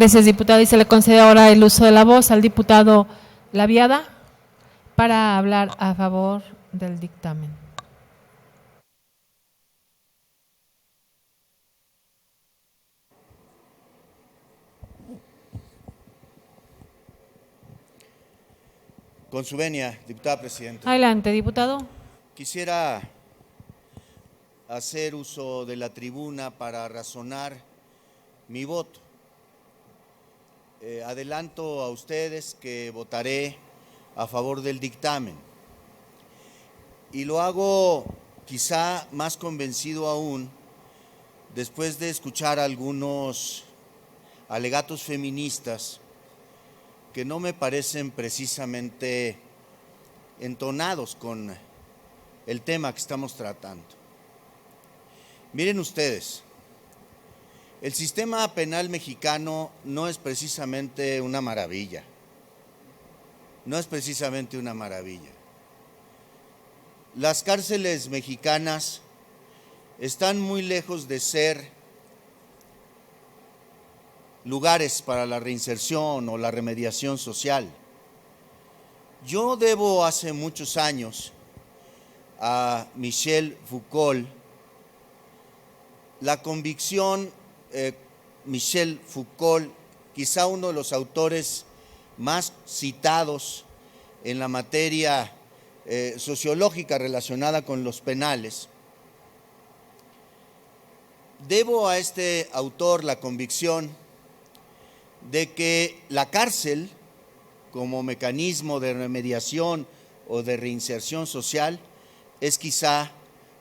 Gracias, diputado. Y se le concede ahora el uso de la voz al diputado Laviada para hablar a favor del dictamen. Con su venia, diputada presidenta. Adelante, diputado. Quisiera hacer uso de la tribuna para razonar mi voto. Adelanto a ustedes que votaré a favor del dictamen y lo hago quizá más convencido aún después de escuchar algunos alegatos feministas que no me parecen precisamente entonados con el tema que estamos tratando. Miren ustedes, el sistema penal mexicano no es precisamente una maravilla, no es precisamente una maravilla. Las cárceles mexicanas están muy lejos de ser lugares para la reinserción o la remediación social. Yo debo hace muchos años a Michel Foucault la convicción, Michel Foucault, quizá uno de los autores más citados en la materia sociológica relacionada con los penales. Debo a este autor la convicción de que la cárcel, como mecanismo de remediación o de reinserción social, es quizá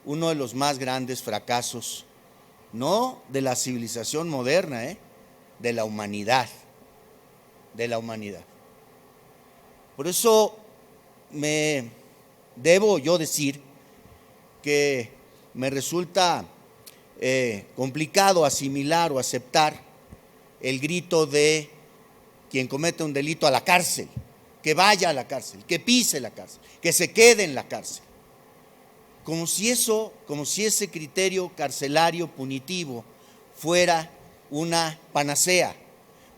uno de los más grandes fracasos, no de la civilización moderna, de la humanidad, Por eso me debo yo decir que me resulta complicado asimilar o aceptar el grito de quien comete un delito a la cárcel, que vaya a la cárcel, que pise la cárcel, que se quede en la cárcel. Como si ese criterio carcelario punitivo fuera una panacea.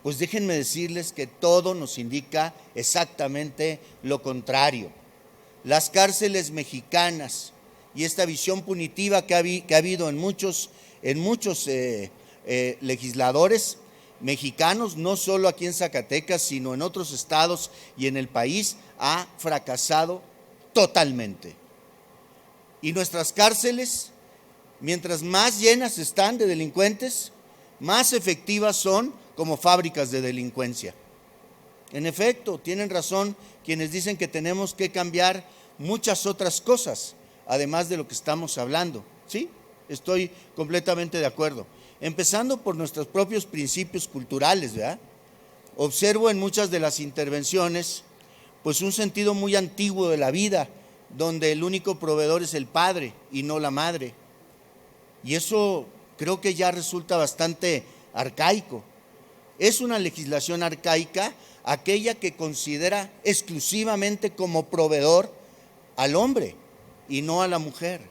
Pues déjenme decirles que todo nos indica exactamente lo contrario. Las cárceles mexicanas y esta visión punitiva que ha habido en muchos legisladores mexicanos, no solo aquí en Zacatecas, sino en otros estados y en el país, ha fracasado totalmente. Y nuestras cárceles, mientras más llenas están de delincuentes, más efectivas son como fábricas de delincuencia. En efecto, tienen razón quienes dicen que tenemos que cambiar muchas otras cosas, además de lo que estamos hablando. Sí, estoy completamente de acuerdo. Empezando por nuestros propios principios culturales, ¿verdad? Observo en muchas de las intervenciones, pues un sentido muy antiguo de la vida, donde el único proveedor es el padre y no la madre. Y eso creo que ya resulta bastante arcaico. Es una legislación arcaica aquella que considera exclusivamente como proveedor al hombre y no a la mujer.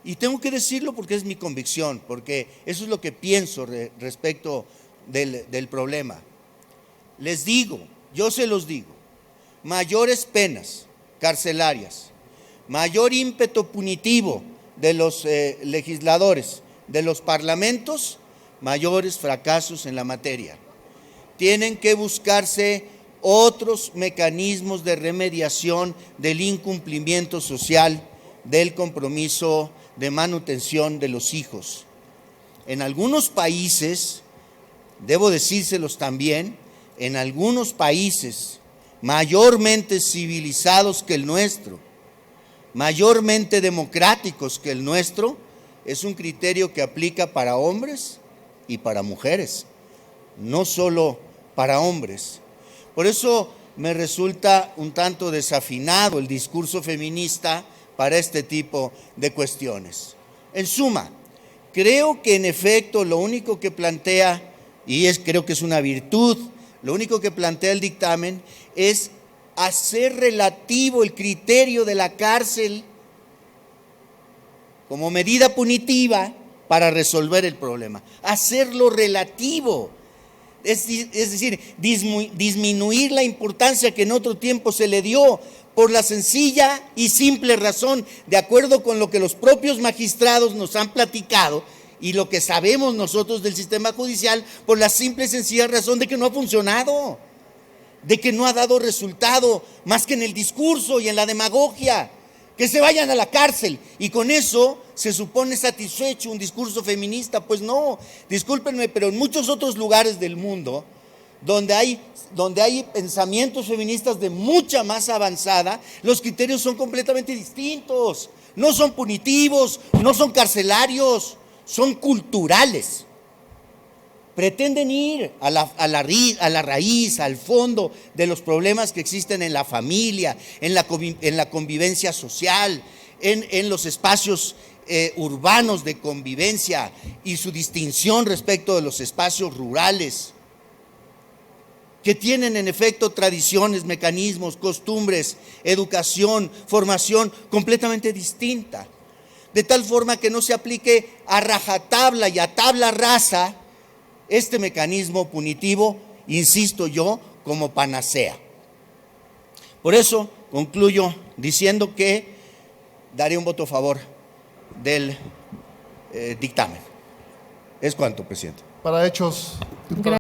Y tengo que decirlo porque es mi convicción, porque eso es lo que pienso respecto del problema. Les digo, yo se los digo, mayores penas carcelarias, mayor ímpetu punitivo de los legisladores, de los parlamentos, mayores fracasos en la materia. Tienen que buscarse otros mecanismos de remediación del incumplimiento social, del compromiso de manutención de los hijos. En algunos países, debo decírselos también, en algunos países mayormente civilizados que el nuestro, mayormente democráticos que el nuestro, es un criterio que aplica para hombres y para mujeres, no solo para hombres. Por eso me resulta un tanto desafinado el discurso feminista para este tipo de cuestiones. En suma, creo que en efecto lo único que plantea, y creo que es una virtud, lo único que plantea el dictamen es hacer relativo el criterio de la cárcel como medida punitiva para resolver el problema. Hacerlo relativo. es decir, disminuir la importancia que en otro tiempo se le dio, por la sencilla y simple razón, de acuerdo con lo que los propios magistrados nos han platicado y lo que sabemos nosotros del sistema judicial, por la simple y sencilla razón de que no ha funcionado, de que no ha dado resultado más que en el discurso y en la demagogia. Que se vayan a la cárcel y con eso se supone satisfecho un discurso feminista. Pues no, discúlpenme, pero en muchos otros lugares del mundo donde hay pensamientos feministas de mucha más avanzada, los criterios son completamente distintos. No son punitivos, no son carcelarios, son culturales. Pretenden ir a la raíz, al fondo de los problemas que existen en la familia, en la convivencia social, en los espacios urbanos de convivencia y su distinción respecto de los espacios rurales, que tienen en efecto tradiciones, mecanismos, costumbres, educación, formación completamente distinta. De tal forma que no se aplique a rajatabla y a tabla rasa este mecanismo punitivo, insisto yo, como panacea. Por eso concluyo diciendo que daré un voto a favor del dictamen. Es cuanto, presidente. Para hechos.